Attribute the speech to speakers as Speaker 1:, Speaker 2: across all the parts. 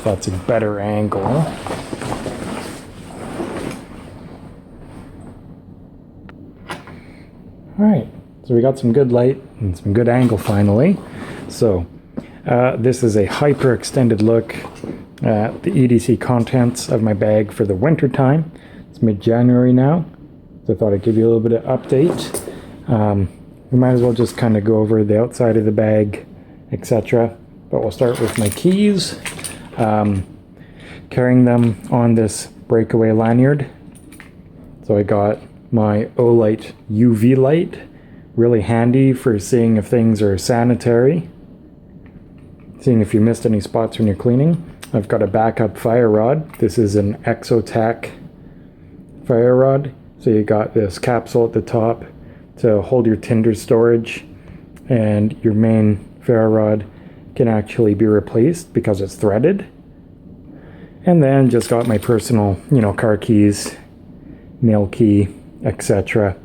Speaker 1: if that's a better angle. Alright, so we got some good light and some good angle finally. So this is a hyper extended look at the EDC contents of my bag for the winter time. It's mid-January now, so I thought I'd give you a little bit of update. We might as well just kind of go over the outside of the bag, etc. But we'll start with my keys. Carrying them on this breakaway lanyard. So I got my Olight UV light, really handy for seeing if things are sanitary, seeing if you missed any spots when you're cleaning. I've got a backup fire rod. This is an Exotac fire rod. So you got this capsule at the top to hold your tinder storage, and your main ferro rod can actually be replaced because it's threaded. And then just got my personal, car keys, mail key, etc.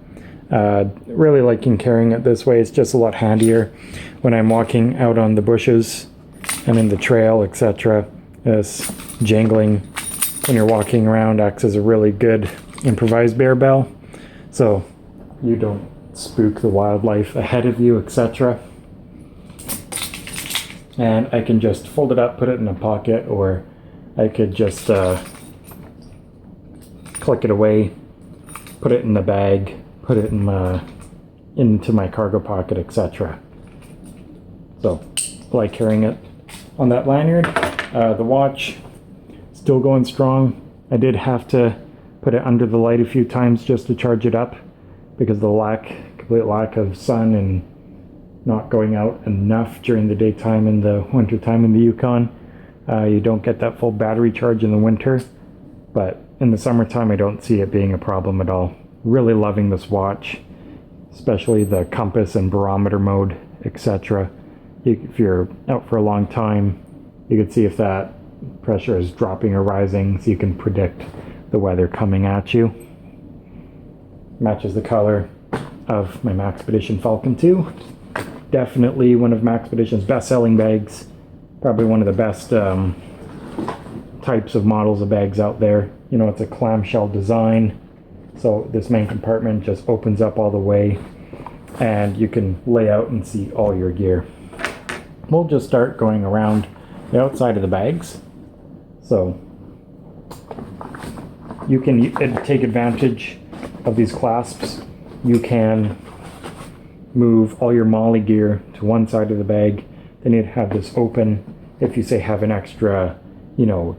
Speaker 1: Really liking carrying it this way. It's just a lot handier when I'm walking out on the bushes and in the trail, etc. This jangling when you're walking around acts as a really good improvised bear bell, so you don't spook the wildlife ahead of you, etc. And I can just fold it up, put it in a pocket, or I could just click it away, put it in the bag, put it in into my cargo pocket, etc. So I like carrying it on that lanyard. The watch, still going strong. I did have to put it under the light a few times just to charge it up because of the complete lack of sun and not going out enough during the daytime in the winter time in the Yukon. You don't get that full battery charge in the winter, but in the summertime I don't see it being a problem at all. Really loving this watch, especially the compass and barometer mode, etc. If you're out for a long time, you can see if that pressure is dropping or rising, so you can predict the weather coming at you. Matches the color of my Maxpedition Falcon 2. Definitely one of Maxpedition's best-selling bags. Probably one of the best types of models of bags out there. It's a clamshell design, so this main compartment just opens up all the way and you can lay out and see all your gear. We'll just start going around the outside of the bags. So you can take advantage of these clasps. You can move all your MOLLE gear to one side of the bag. Then you'd have this open if you say have an extra,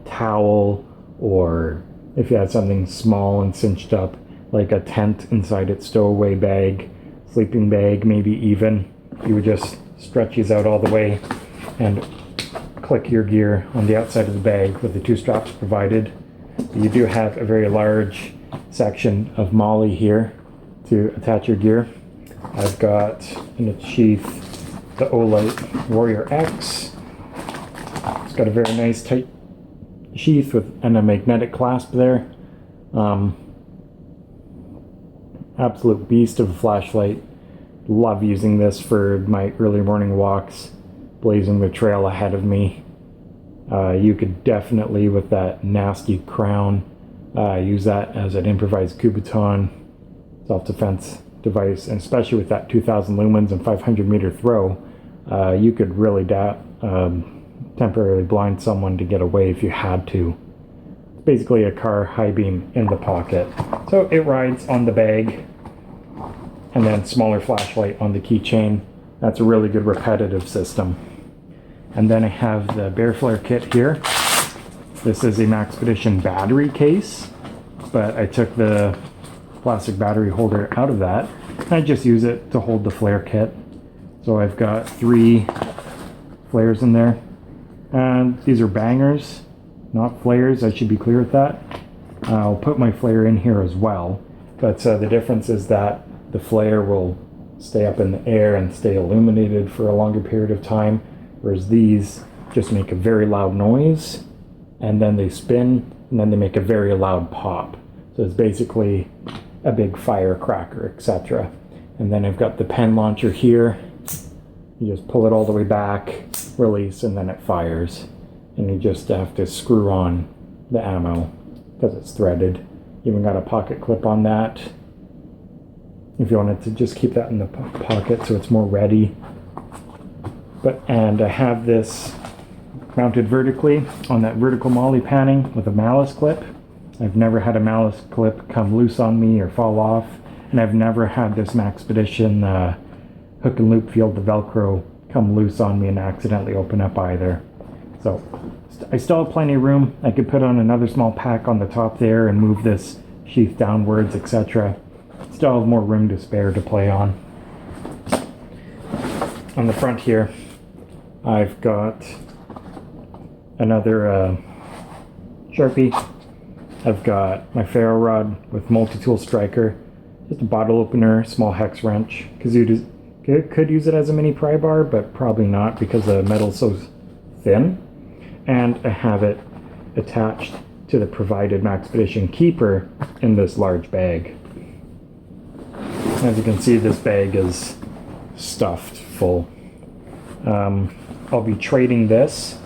Speaker 1: towel, or if you had something small and cinched up, like a tent inside its stowaway bag, sleeping bag, maybe even. You would just stretch these out all the way and click your gear on the outside of the bag with the two straps provided. You do have a very large section of MOLLE here to attach your gear. I've got in its sheath the Olight Warrior X. It's got a very nice tight sheath and a magnetic clasp there. Absolute beast of a flashlight. Love using this for my early morning walks, blazing the trail ahead of me. You could definitely, with that nasty crown, use that as an improvised Kubotan self-defense device, and especially with that 2000 lumens and 500 meter throw, you could really temporarily blind someone to get away if you had to. It's basically a car high beam in the pocket. So it rides on the bag, and then smaller flashlight on the keychain. That's a really good repetitive system. And then I have the Bear Flare kit here. This is a Maxpedition battery case, but I took the plastic battery holder out of that. I just use it to hold the flare kit. So I've got 3 flares in there. And these are bangers, not flares. I should be clear with that. I'll put my flare in here as well. But the difference is that the flare will stay up in the air and stay illuminated for a longer period of time, whereas these just make a very loud noise, and then they spin, and then they make a very loud pop. So it's basically a big firecracker, etc. And then I've got the pen launcher here. You just pull it all the way back, release, and then it fires. and you just have to screw on the ammo because it's threaded. Even got a pocket clip on that if you wanted to just keep that in the pocket so it's more ready. And I have this mounted vertically on that vertical molly panning with a malice clip. I've never had a malice clip come loose on me or fall off, and I've never had this Maxpedition hook and loop field, the Velcro, come loose on me and accidentally open up either. So I still have plenty of room. I could put on another small pack on the top there and move this sheath downwards, etc. Still have more room to spare to play on. On the front here, I've got another Sharpie. I've got my ferro rod with multi-tool striker, just a bottle opener, small hex wrench, because you could use it as a mini pry bar, but probably not because the metal's so thin. And I have it attached to the provided Maxpedition keeper in this large bag. As you can see, this bag is stuffed full. I'll be trading this,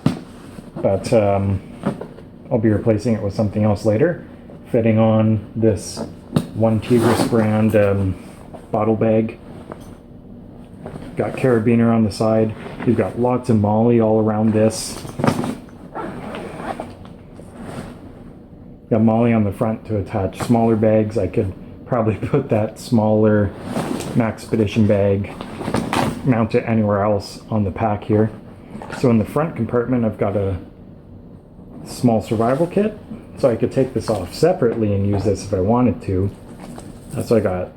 Speaker 1: but I'll be replacing it with something else later. Fitting on this one Tigris brand bottle bag. Got carabiner on the side. You've got lots of molly all around this. Got molly on the front to attach smaller bags. I could probably put that smaller Maxpedition bag, mount it anywhere else on the pack here. So in the front compartment, I've got a small survival kit, so I could take this off separately and use this if I wanted to. So I got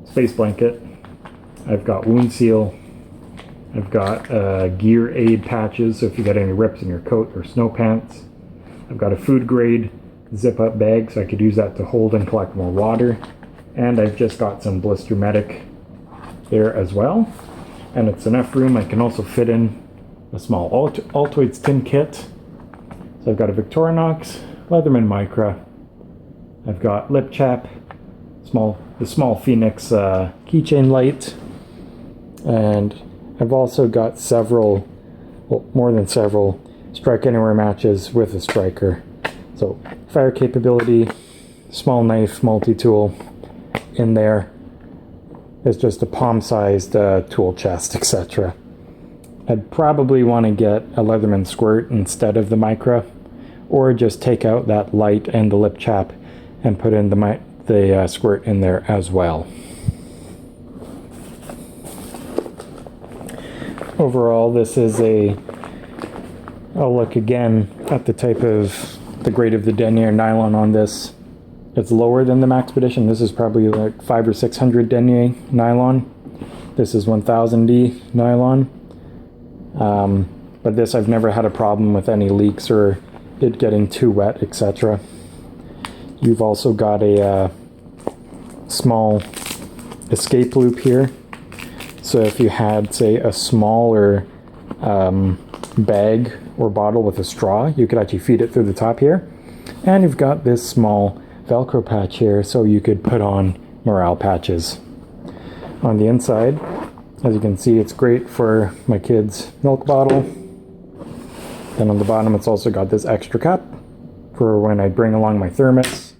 Speaker 1: space blanket, I've got wound seal, I've got gear aid patches, so if you got any rips in your coat or snow pants. I've got a food grade zip up bag, so I could use that to hold and collect more water. And I've just got some blister medic there as well. And it's enough room. I can also fit in a small Altoids tin kit. So I've got a Victorinox, Leatherman Micra. I've got lip chap, the small Phoenix keychain light. And I've also got several, well, more than several, Strike Anywhere matches with a striker. So fire capability, small knife, multi-tool in there. It's just a palm-sized tool chest, etc. I'd probably want to get a Leatherman squirt instead of the Micra, or just take out that light and the lip chap and put in the squirt in there as well. Overall, this is I'll look again at the type of the grade of the denier nylon on this. It's lower than the Maxpedition. This is probably like 500 or 600 denier nylon. This is 1000D nylon. But this, I've never had a problem with any leaks or it getting too wet, etc. You've also got a small escape loop here. So if you had, say, a smaller bag or bottle with a straw, you could actually feed it through the top here. And you've got this small Velcro patch here, so you could put on morale patches. On the inside, as you can see, it's great for my kid's milk bottle. Then on the bottom, it's also got this extra cup for when I bring along my thermos.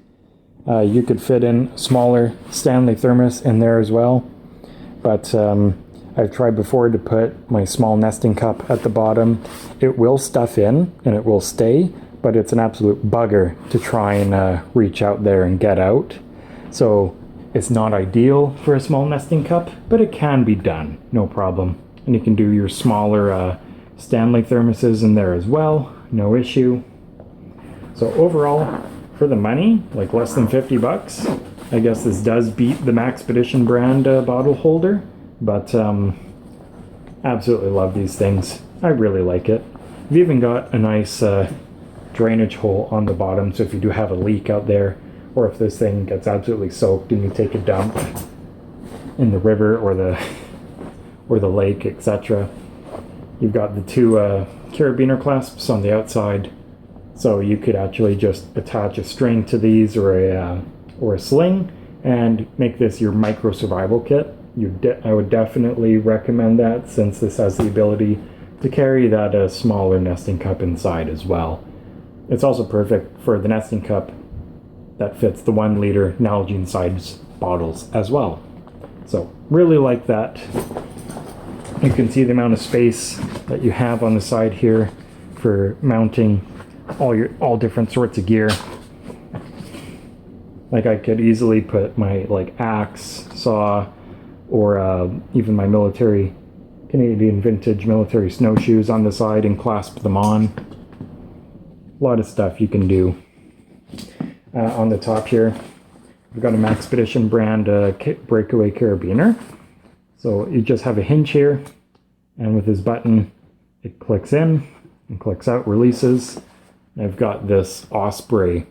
Speaker 1: You could fit in a smaller Stanley thermos in there as well. But I've tried before to put my small nesting cup at the bottom. It will stuff in and it will stay, but it's an absolute bugger to try and reach out there and get out. So it's not ideal for a small nesting cup, but it can be done, no problem. And you can do your smaller Stanley thermoses in there as well, no issue. So overall, for the money, like less than 50 bucks, I guess this does beat the Maxpedition brand bottle holder, but absolutely love these things. I really like it. We've even got a nice drainage hole on the bottom, so if you do have a leak out there, or if this thing gets absolutely soaked and you take a dump in the river or the lake, etc. You've got the two carabiner clasps on the outside, so you could actually just attach a string to these or a sling and make this your micro survival kit. I would definitely recommend that, since this has the ability to carry that smaller nesting cup inside as well. It's also perfect for the nesting cup that fits the 1 liter Nalgene size bottles as well. So really like that. You can see the amount of space that you have on the side here for mounting all different sorts of gear. Like I could easily put my axe, saw, or even my Canadian vintage military snowshoes on the side and clasp them on. A lot of stuff you can do. On the top here, we've got a Maxpedition brand breakaway carabiner. So you just have a hinge here, and with this button, it clicks in and clicks out, releases. And I've got this Osprey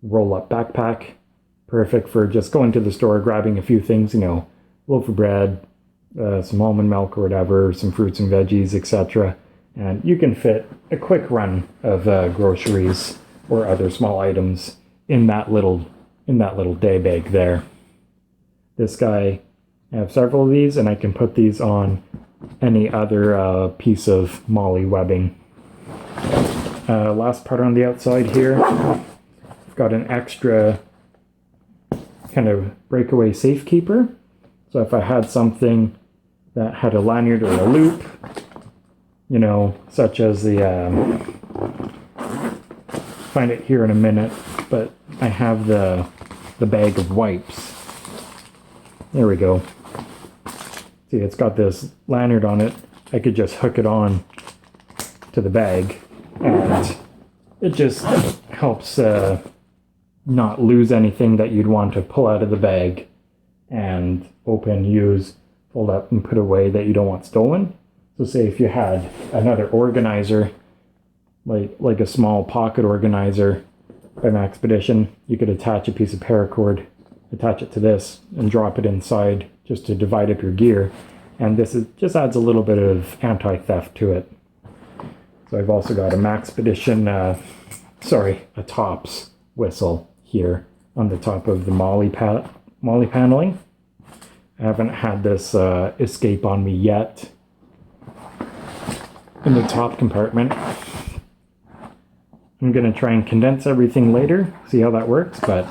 Speaker 1: roll-up backpack, perfect for just going to the store, grabbing a few things, loaf of bread, some almond milk or whatever, some fruits and veggies, etc. And you can fit a quick run of groceries or other small items in that little day bag there. This guy, I have several of these, and I can put these on any other piece of MOLLE webbing. Last part on the outside here, I've got an extra kind of breakaway safe keeper. So if I had something that had a lanyard or a loop, such as find it here in a minute, but I have the bag of wipes. There we go. See, it's got this lanyard on it. I could just hook it on to the bag, and it just helps not lose anything that you'd want to pull out of the bag and open, use, fold up, and put away that you don't want stolen. So say if you had another organizer, like a small pocket organizer by Maxpedition, you could attach a piece of paracord, attach it to this, and drop it inside just to divide up your gear. And this just adds a little bit of anti-theft to it. So I've also got a Maxpedition, a Tops whistle here on the top of the MOLLE paneling. I haven't had this escape on me yet. In the top compartment, I'm going to try and condense everything later, see how that works, but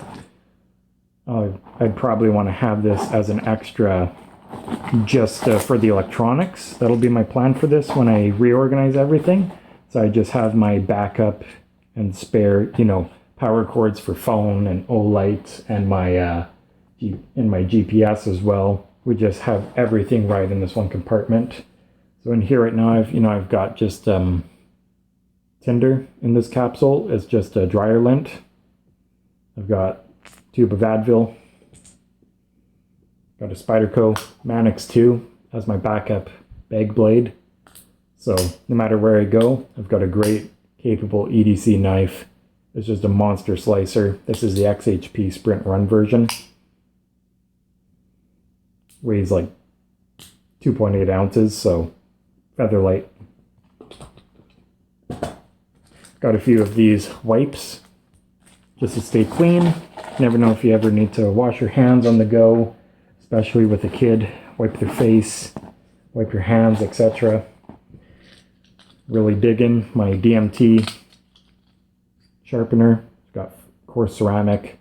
Speaker 1: I'd probably want to have this as an extra just for the electronics. That'll be my plan for this when I reorganize everything. So I just have my backup and spare, power cords for phone and Olight and my GPS as well. We just have everything right in this one compartment. So in here right now, I've got just tinder in this capsule. It's just a dryer lint. I've got a tube of Advil. Got a Spyderco Mannix 2 as my backup bag blade. So no matter where I go, I've got a great capable EDC knife. It's just a monster slicer. This is the XHP Sprint Run version. Weighs like 2.8 ounces, so feather light. Got a few of these wipes just to stay clean. Never know if you ever need to wash your hands on the go, especially with a kid. Wipe their face, wipe your hands, etc. Really digging my DMT sharpener. It's got coarse ceramic,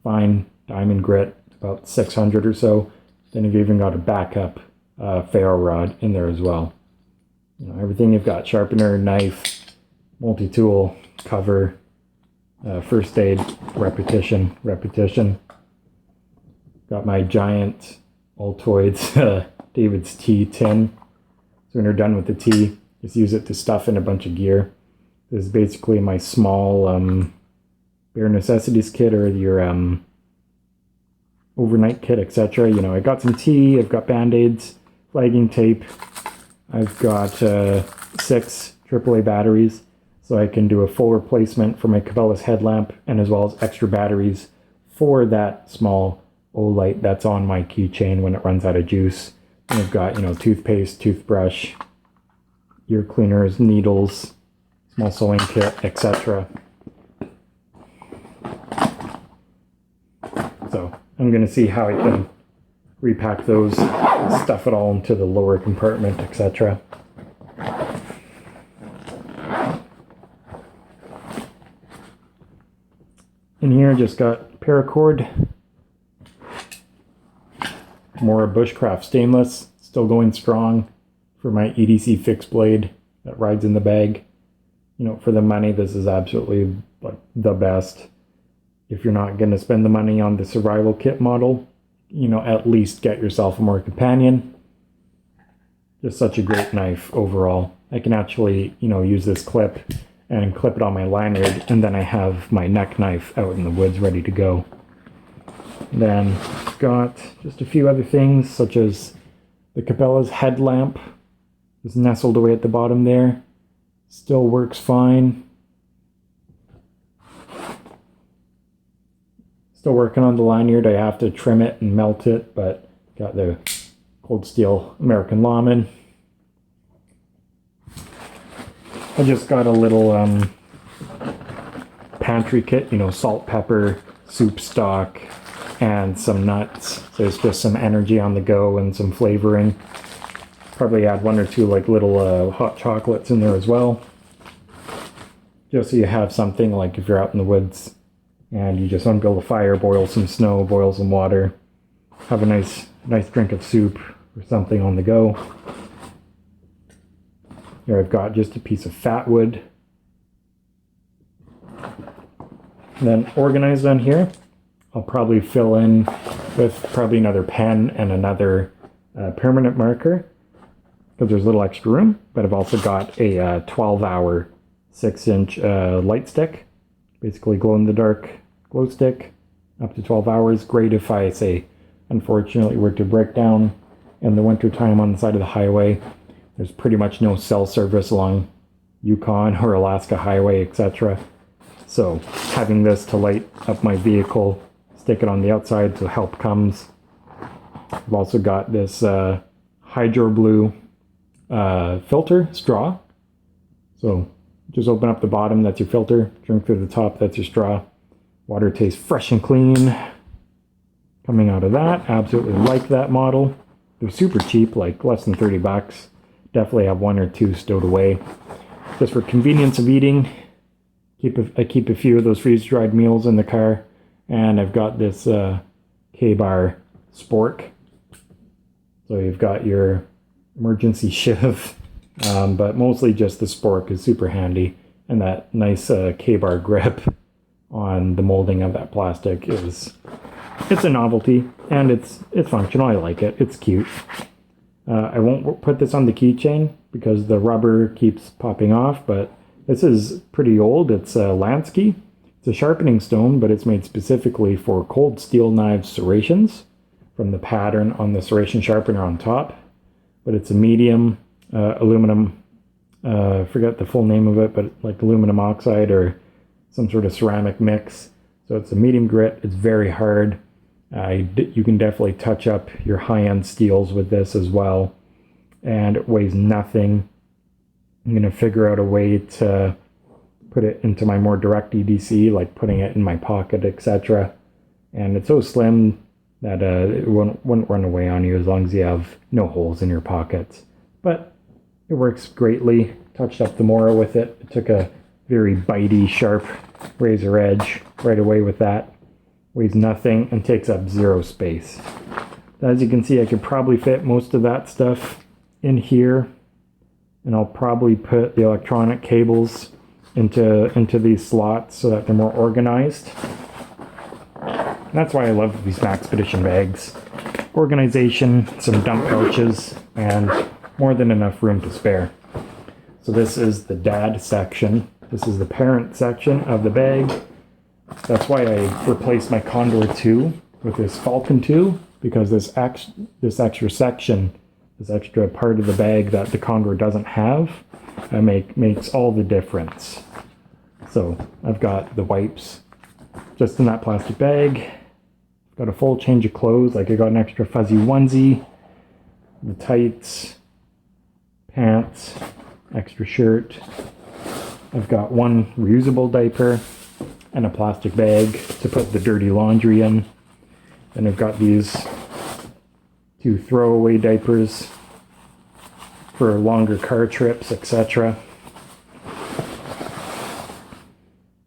Speaker 1: fine diamond grit, about 600 or so. Then you've even got a backup ferro rod in there as well. Everything you've got: sharpener, knife, multi-tool, cover, first aid, repetition. Got my giant Altoids David's tea tin. So when you're done with the tea, just use it to stuff in a bunch of gear. This is basically my small bare necessities kit, or your overnight kit, etc. I got some tea, I've got band-aids, flagging tape, I've got 6 AAA batteries, so I can do a full replacement for my Cabela's headlamp, and as well as extra batteries for that small Olight that's on my keychain when it runs out of juice. And I've got, toothpaste, toothbrush, ear cleaners, needles, small sewing kit, etc. So I'm going to see how I can repack those, stuff it all into the lower compartment, etc. here, just got paracord, more bushcraft stainless, still going strong for my EDC fixed blade that rides in the bag. You know, for the money, this is absolutely like the best. If you're not going to spend the money on the survival kit model, you know, at least get yourself a more companion. Just such a great knife overall. I can actually, you know, use this clip and clip it on my lanyard, and then I have my neck knife out in the woods ready to go. Then got just a few other things, such as the Cabela's headlamp is nestled away at the bottom there. Still works fine. Still working on the lanyard. I have to trim it and melt it, but got the cold steel American lawman. I just got a little pantry kit, you know, salt, pepper, soup stock, and some nuts. So it's just some energy on the go and some flavoring. Probably add one or two like little hot chocolates in there as well. Just so you have something like if you're out in the woods and you just want to build a fire, boil some snow, boil some water, have a nice drink of soup or something on the go. Here I've got just a piece of fat wood. And then organized on here, I'll probably fill in with probably another pen and another permanent marker because there's a little extra room. But I've also got a 12-hour 6-inch light stick, basically glow-in-the-dark glow stick, up to 12 hours. Great if I, say, unfortunately were to break down in the winter time on the side of the highway. There's pretty much no cell service along Yukon or Alaska Highway, etc. So having this to light up my vehicle, stick it on the outside so help comes. I've also got this Hydro Blue filter straw. So just open up the bottom, that's your filter. Drink through the top, that's your straw. Water tastes fresh and clean coming out of that. Absolutely like that model. They're super cheap, like less than 30 bucks. Definitely have one or two stowed away. Just for convenience of eating, I keep a few of those freeze-dried meals in the car. And I've got this K-Bar spork. So you've got your emergency shiv, but mostly just the spork is super handy. And that nice K-Bar grip on the molding of that plastic it's a novelty, and it's functional. I like it. It's cute. I won't put this on the keychain because the rubber keeps popping off, but this is pretty old. It's a Lansky. It's a sharpening stone, but it's made specifically for cold steel knives serrations from the pattern on the serration sharpener on top. But it's a medium aluminum, forget the full name of it, but like aluminum oxide or some sort of ceramic mix. So it's a medium grit. It's very hard. You can definitely touch up your high-end steels with this as well. And it weighs nothing. I'm going to figure out a way to put it into my more direct EDC, like putting it in my pocket, etc. And it's so slim that it wouldn't run away on you as long as you have no holes in your pockets. But it works greatly. Touched up the Mora with it. It took a very bitey, sharp razor edge right away with that. Weighs nothing and takes up zero space. As you can see, I could probably fit most of that stuff in here. And I'll probably put the electronic cables into these slots so that they're more organized. And that's why I love these Maxpedition bags. Organization, some dump pouches, and more than enough room to spare. So this is the dad section. This is the parent section of the bag. That's why I replaced my Condor 2 with this Falcon 2, because this extra section, this extra part of the bag that the Condor doesn't have, makes all the difference. So I've got the wipes just in that plastic bag. Got a full change of clothes, like I got an extra fuzzy onesie, the tights, pants, extra shirt. I've got one reusable diaper and a plastic bag to put the dirty laundry in. Then I've got these 2 throwaway diapers for longer car trips, etc.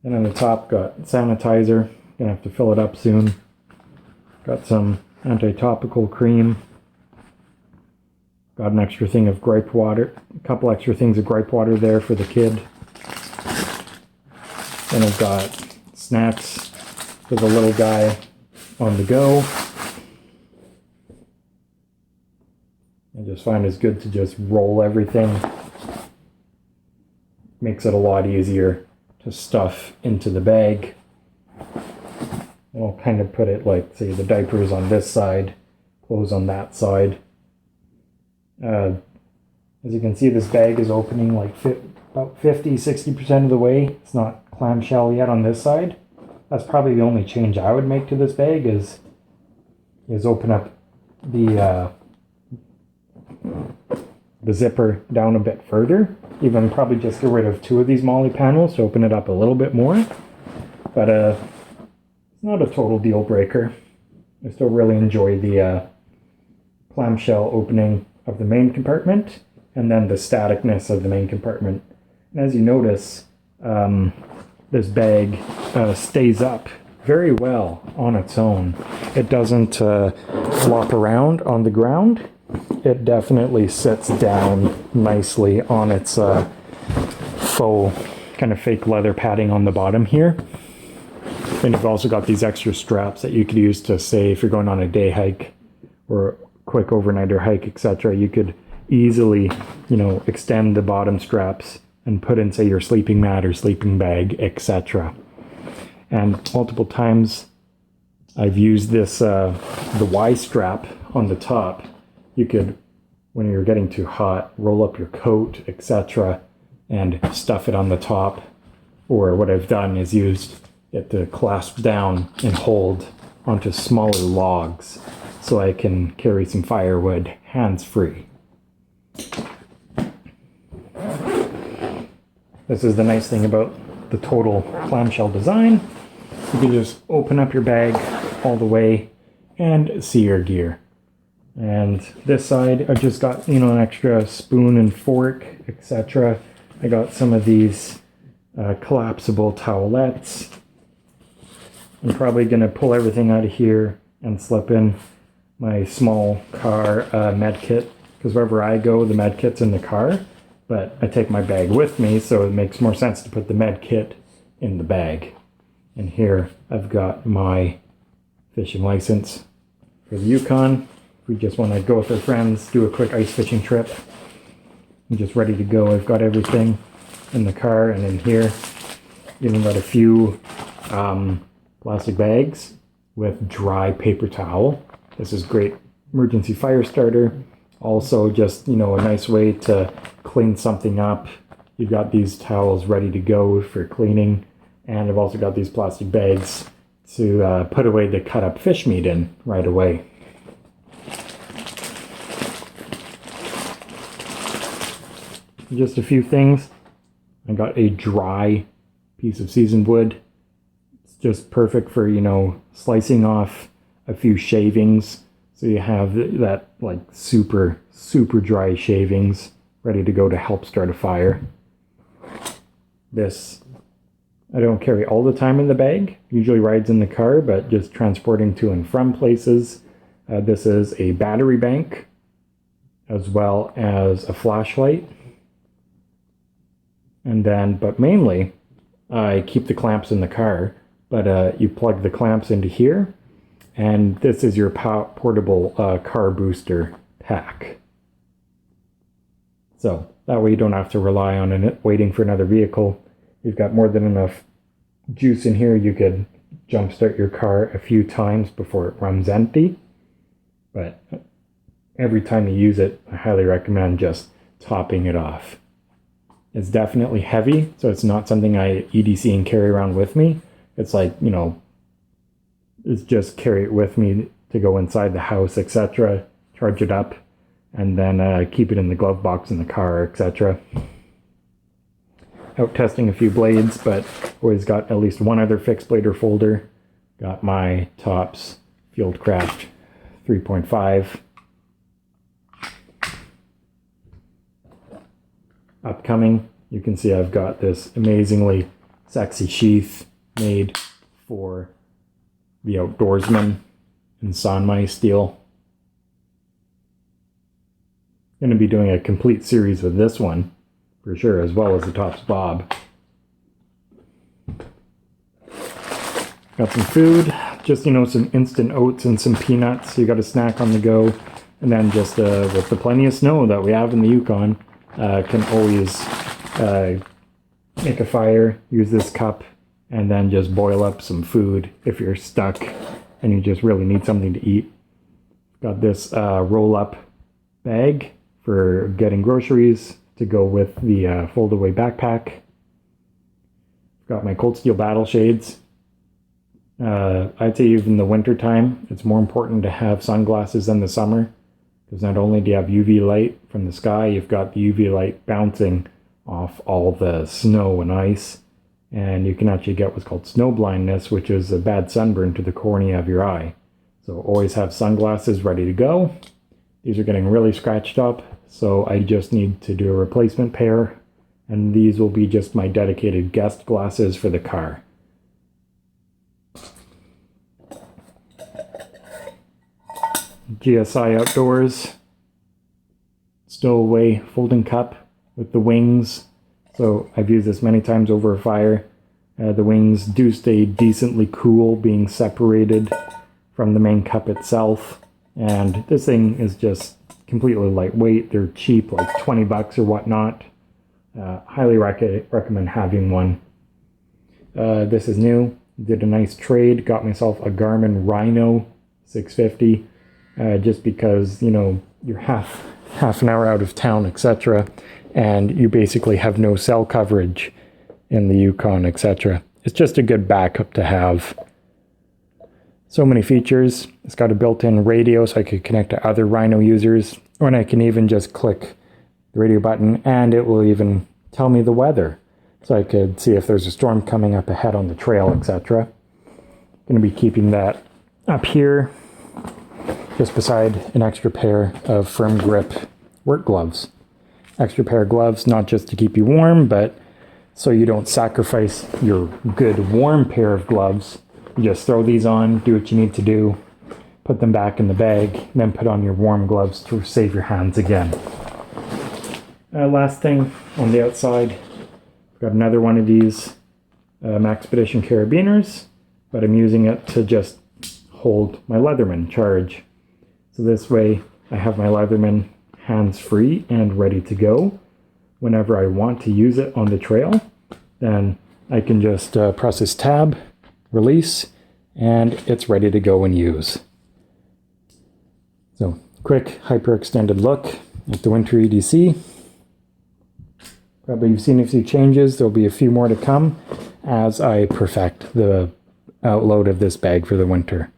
Speaker 1: And on the top got sanitizer, Gonna have to fill it up soon. Got some anti-topical cream. Got an extra thing of gripe water. A couple extra things of gripe water there for the kid. Then I've got snacks for the little guy on the go. I just find it's good to just roll everything. Makes it a lot easier to stuff into the bag. I'll kind of put it like, say, the diapers on this side, clothes on that side. As you can see, this bag is opening like about 50-60% of the way. It's not clamshell yet on this side. That's probably the only change I would make to this bag is open up the zipper down a bit further. Even probably just get rid of 2 of these MOLLE panels to open it up a little bit more. But it's not a total deal breaker. I still really enjoy the clamshell opening of the main compartment and then the staticness of the main compartment. And as you notice, this bag stays up very well on its own. It doesn't flop around on the ground. It definitely sits down nicely on its faux kind of fake leather padding on the bottom here. And you've also got these extra straps that you could use to, say, if you're going on a day hike or quick overnighter hike, etc. You could easily, extend the bottom straps and put in, say, your sleeping mat or sleeping bag, etc. And multiple times I've used this, the Y strap on the top. You could, when you're getting too hot, roll up your coat, etc. and stuff it on the top. Or what I've done is used it to clasp down and hold onto smaller logs so I can carry some firewood hands-free. This is the nice thing about the total clamshell design. You can just open up your bag all the way and see your gear. And this side, I just got, an extra spoon and fork, etc. I got some of these collapsible towelettes. I'm probably going to pull everything out of here and slip in my small car med kit, because wherever I go, the med kit's in the car, but I take my bag with me, so it makes more sense to put the med kit in the bag. And here I've got my fishing license for the Yukon. If we just want to go with our friends, do a quick ice fishing trip, I'm just ready to go. I've got everything in the car and in here. Even got a few plastic bags with dry paper towel. This is great emergency fire starter. Also just, a nice way to clean something up. You've got these towels ready to go for cleaning. And I've also got these plastic bags to put away the cut up fish meat in right away. Just a few things. I got a dry piece of seasoned wood. It's just perfect for, slicing off a few shavings. So you have that like super, super dry shavings ready to go to help start a fire. This I don't carry all the time in the bag. Usually rides in the car, but just transporting to and from places. This is a battery bank as well as a flashlight. And then, but mainly, I keep the clamps in the car, but you plug the clamps into here, and this is your portable car booster pack. So that way you don't have to rely on it waiting for another vehicle. You've got more than enough juice in here. You could jumpstart your car a few times before it runs empty, but every time you use it, I highly recommend just topping it off. It's definitely heavy, so it's not something I EDC and carry around with me. It's like, it's just carry it with me to go inside the house, etc., charge it up, and then keep it in the glove box in the car, etc. Out testing a few blades, but always got at least one other fixed blade or folder. Got my Tops Fieldcraft 3.5. Upcoming, you can see I've got this amazingly sexy sheath made for the Outdoorsman in Sanmai steel. Going to be doing a complete series with this one for sure, as well as the Tops Bob. Got some food, just, some instant oats and some peanuts. You got a snack on the go. And then just with the plenty of snow that we have in the Yukon, can always make a fire, use this cup, and then just boil up some food if you're stuck and you just really need something to eat. Got this roll-up bag for getting groceries to go with the fold-away backpack. Got my cold steel battle shades. I'd say even in the winter time, it's more important to have sunglasses than the summer, because not only do you have UV light from the sky, you've got the UV light bouncing off all the snow and ice, and you can actually get what's called snow blindness, which is a bad sunburn to the cornea of your eye. So always have sunglasses ready to go. These are getting really scratched up, so I just need to do a replacement pair, and these will be just my dedicated guest glasses for the car. GSI Outdoors stowaway folding cup with the wings. So I've used this many times over a fire. The wings do stay decently cool, being separated from the main cup itself. And this thing is just completely lightweight. They're cheap, like $20 or whatnot. Highly recommend having one. This is new. Did a nice trade. Got myself a Garmin Rhino 650. Just because, you're half an hour out of town, etc. And you basically have no cell coverage in the Yukon, etc. It's just a good backup to have. So many features. It's got a built-in radio so I could connect to other Rhino users. Or I can even just click the radio button and it will even tell me the weather. So I could see if there's a storm coming up ahead on the trail, etc. Going to be keeping that up here, just beside an extra pair of firm grip work gloves. Extra pair of gloves, not just to keep you warm, but so you don't sacrifice your good warm pair of gloves. You just throw these on, do what you need to do, put them back in the bag, then put on your warm gloves to save your hands again. Last thing on the outside, I've got another one of these Maxpedition carabiners, but I'm using it to just hold my Leatherman charge. So this way I have my Leatherman hands-free and ready to go. Whenever I want to use it on the trail, then I can just press this tab, release, and it's ready to go and use. So quick hyper-extended look at the winter EDC. Probably you've seen a few changes. There'll be a few more to come as I perfect the outload of this bag for the winter.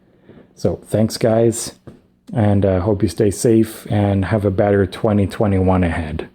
Speaker 1: So thanks guys, and hope you stay safe and have a better 2021 ahead.